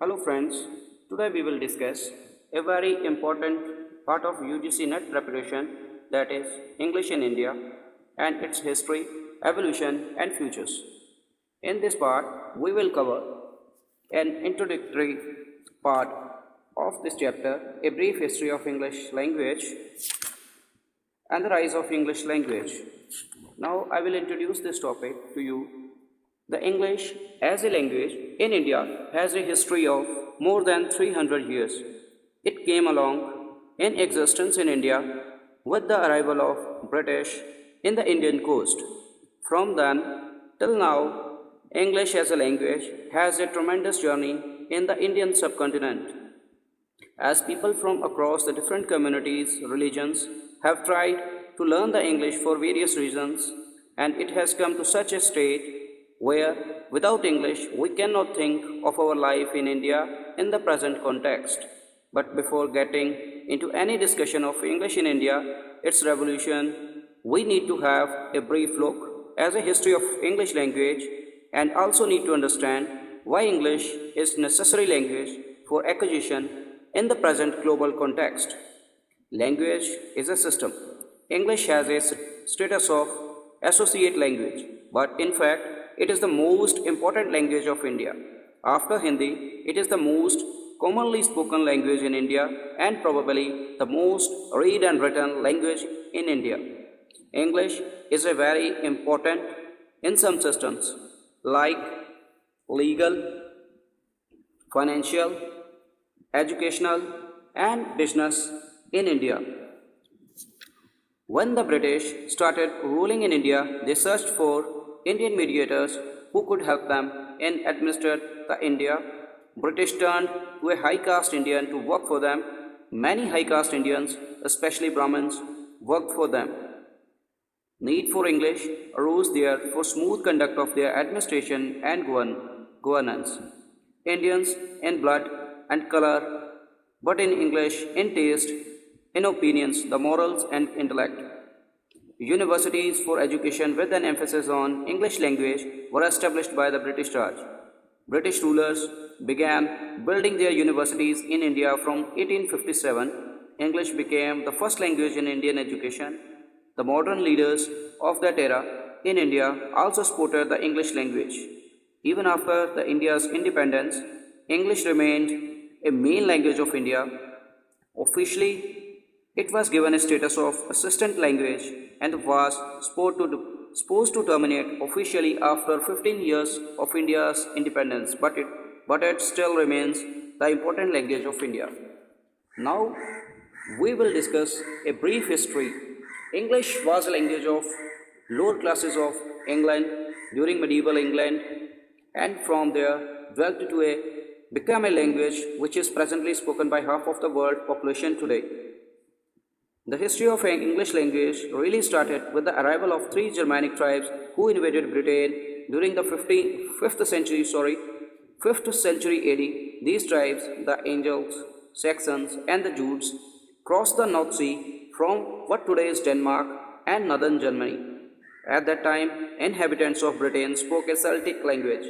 Hello friends, today we will discuss a very important part of UGC NET preparation, that is English in India and its history, evolution and futures. In this part, we will cover an introductory part of this chapter, a brief history of English language and the rise of English language. Now I will introduce this topic to you. The English as a language in India has a history of more than 300 years. It came along in existence in India with the arrival of British in the Indian coast. From then till now, English as a language has a tremendous journey in the Indian subcontinent, as people from across the different communities, religions have tried to learn the English for various reasons, and it has come to such a state where without English we cannot think of our life in India in the present context. But before getting into any discussion of English in India, its revolution, we need to have a brief look as a history of English language and also need to understand why English is necessary language for acquisition in the present global context. Language is a system. English has a status of associate language, but in fact, it is the most important language of India. After Hindi, it is the most commonly spoken language in India and probably the most read and written language in India. English is a very important in some systems like legal, financial, educational, and business in India. When the British started ruling in India, they searched for Indian mediators who could help them in administering the India. British turned to a high caste Indian to work for them. Many high caste Indians, especially Brahmins, worked for them. Need for English arose there for smooth conduct of their administration and governance. Indians in blood and color, but in English, in taste, in opinions, the morals and intellect. Universities for education with an emphasis on English language were established by the British Raj. British rulers began building their universities in India from 1857. English became the first language in Indian education. The modern leaders of that era in India also supported the English language. Even after the India's independence, English remained a main language of India. Officially, it was given a status of assistant language and was supposed to terminate officially after 15 years of India's independence, but it still remains the important language of India. Now, we will discuss a brief history. English was a language of lower classes of England during medieval England, and from there developed to become a language which is presently spoken by half of the world population today. The history of English language really started with the arrival of three Germanic tribes who invaded Britain during the 5th century AD. These tribes, the Angles, Saxons, and the Jutes, crossed the North Sea from what today is Denmark and northern Germany. At that time, inhabitants of Britain spoke a Celtic language,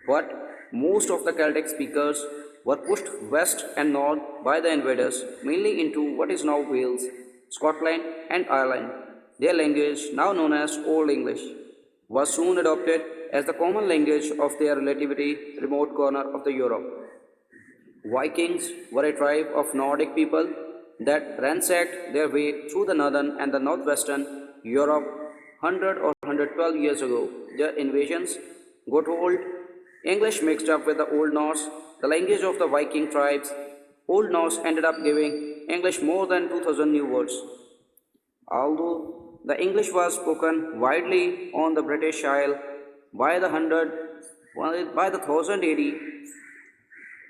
but most of the Celtic speakers were pushed west and north by the invaders, mainly into what is now Wales, Scotland, and Ireland. Their language, now known as Old English, was soon adopted as the common language of their relatively remote corner of the Europe. Vikings were a tribe of Nordic people that ransacked their way through the northern and the northwestern Europe 100 or 112 years ago. Their invasions got old English mixed up with the Old Norse, the language of the Viking tribes. Old Norse ended up giving English more than 2000 new words. Although the English was spoken widely on the British Isle by the 1000 AD,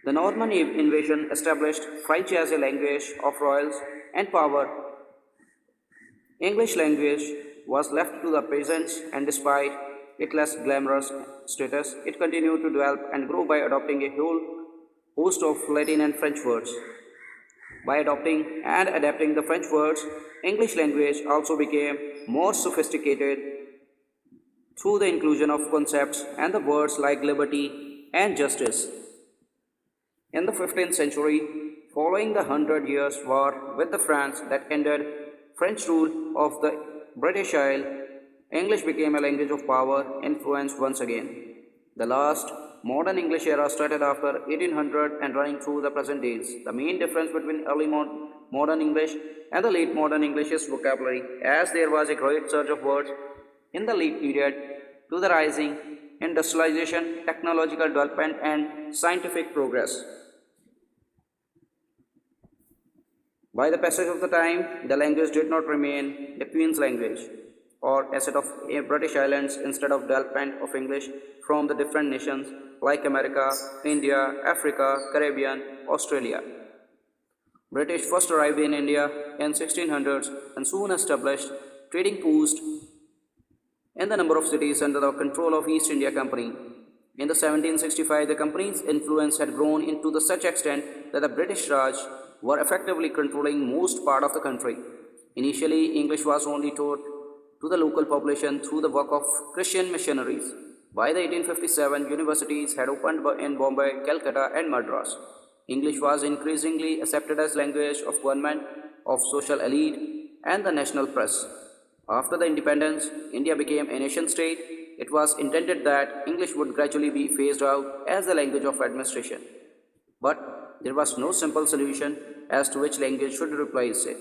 the Norman invasion established French as a language of royals and power. English language was left to the peasants, and despite its less glamorous status, it continued to develop and grow by adopting a whole host of Latin and French words. By adopting and adapting the French words, English language also became more sophisticated through the inclusion of concepts and the words like liberty and justice. In the 15th century, following the Hundred Years' War with the France that ended French rule of the British Isle, English became a language of power, influence once again. The last modern English era started after 1800 and running through the present days. The main difference between early modern English and the late modern English is vocabulary, as there was a great surge of words in the late period to the rising industrialization, technological development, and scientific progress. By the passage of the time, the language did not remain the Queen's language or asset of British Islands instead of development of English from the different nations like America, India, Africa, Caribbean, Australia. British first arrived in India in 1600s and soon established trading posts in the number of cities under the control of East India Company. In the 1765, the company's influence had grown into the such extent that the British Raj were effectively controlling most part of the country. Initially, English was only taught to the local population through the work of Christian missionaries. By the 1857, universities had opened in Bombay, Calcutta, and Madras. English was increasingly accepted as language of government, of social elite, and the national press. After the independence, India became a nation state. It was intended that English would gradually be phased out as the language of administration. But there was no simple solution as to which language should replace it.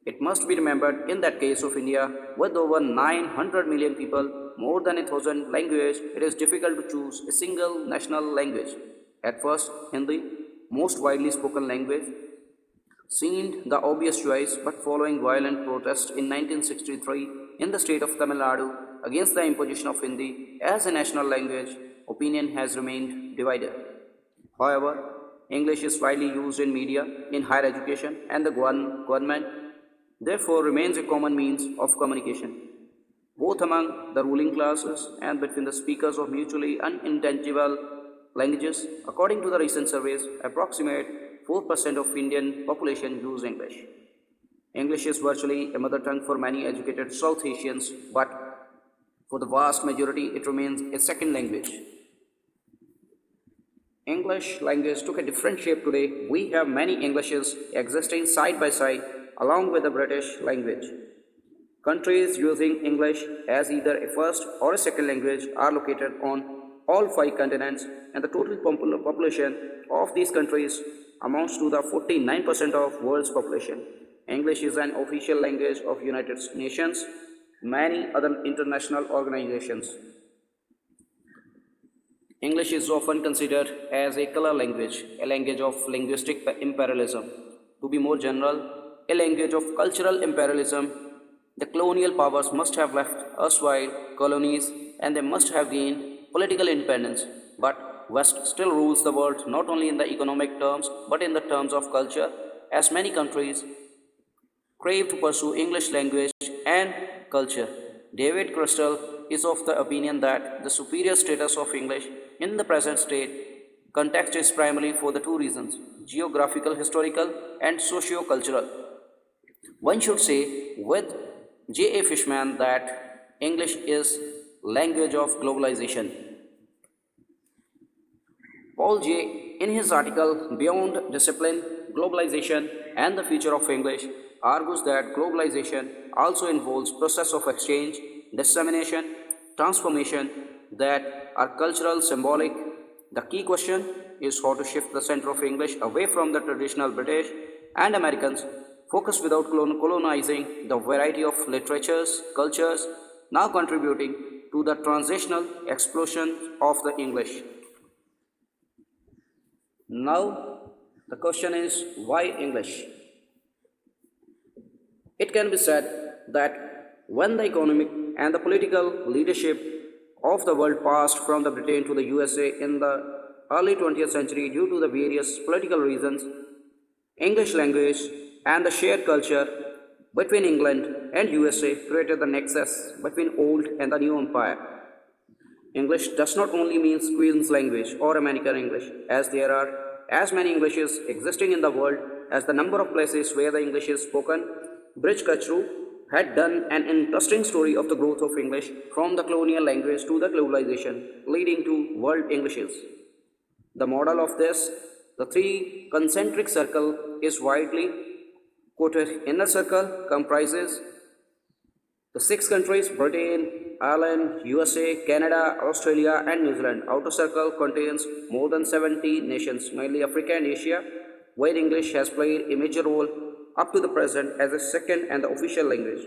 It must be remembered in that case of India, with over 900 million people, more than 1,000 languages, it is difficult to choose a single national language. At first, Hindi, most widely spoken language, seemed the obvious choice, but following violent protests in 1963 in the state of Tamil Nadu against the imposition of Hindi as a national language, opinion has remained divided. However, English is widely used in media, in higher education, and the government therefore remains a common means of communication, both among the ruling classes and between the speakers of mutually unintelligible languages. According to the recent surveys, approximate 4% of Indian population use English. English is virtually a mother tongue for many educated South Asians, but for the vast majority it remains a second language. English language took a different shape today. We have many Englishes existing side by side along with the British language. Countries using English as either a first or a second language are located on all 5 continents, and the total population of these countries amounts to the 49% of world's population. English is an official language of United Nations, many other international organizations. English is often considered as a color language, a language of linguistic imperialism. To be more general, a language of cultural imperialism. The colonial powers must have left erstwhile colonies and they must have gained political independence. But West still rules the world not only in the economic terms but in the terms of culture, as many countries crave to pursue English language and culture. David Crystal is of the opinion that the superior status of English in the present state context is primarily for the 2 reasons: geographical, historical, and socio-cultural. One should say with J. A. Fishman that English is language of globalization. Paul J. in his article Beyond Discipline, Globalization and the Future of English argues that globalization also involves process of exchange, dissemination, transformation that are cultural, symbolic. The key question is how to shift the center of English away from the traditional British and Americans focus without colonizing the variety of literatures, cultures, now contributing to the transitional explosion of the English. Now, the question is why English? It can be said that when the economic and the political leadership of the world passed from the Britain to the USA in the early 20th century due to the various political reasons, English language and the shared culture between England and USA created the nexus between old and the new empire. English does not only mean Queen's language or American English, as there are as many Englishes existing in the world as the number of places where the English is spoken. Bridge Kachru had done an interesting story of the growth of English from the colonial language to the globalization, leading to world Englishes. The model of this The three concentric circle is widely quoted. Inner circle comprises the six countries Britain, Ireland, USA, Canada, Australia, and New Zealand. Outer circle contains more than 70 nations, mainly Africa and Asia, where English has played a major role up to the present as a second and the official language.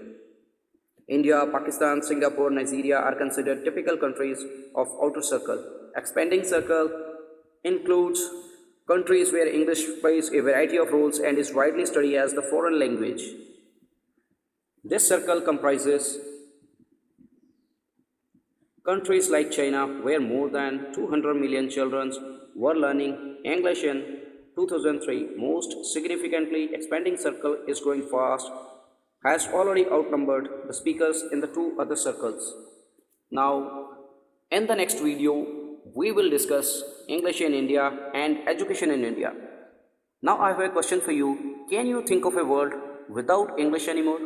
India, Pakistan, Singapore, Nigeria are considered typical countries of outer circle. Expanding circle includes countries where English plays a variety of roles and is widely studied as the foreign language. This circle comprises countries like China, where more than 200 million children were learning English in 2003. Most significantly, expanding circle is growing fast, has already outnumbered the speakers in the two other circles. Now, in the next video, we will discuss English in India and education in India. Now, I have a question for you. Can you think of a world without English anymore?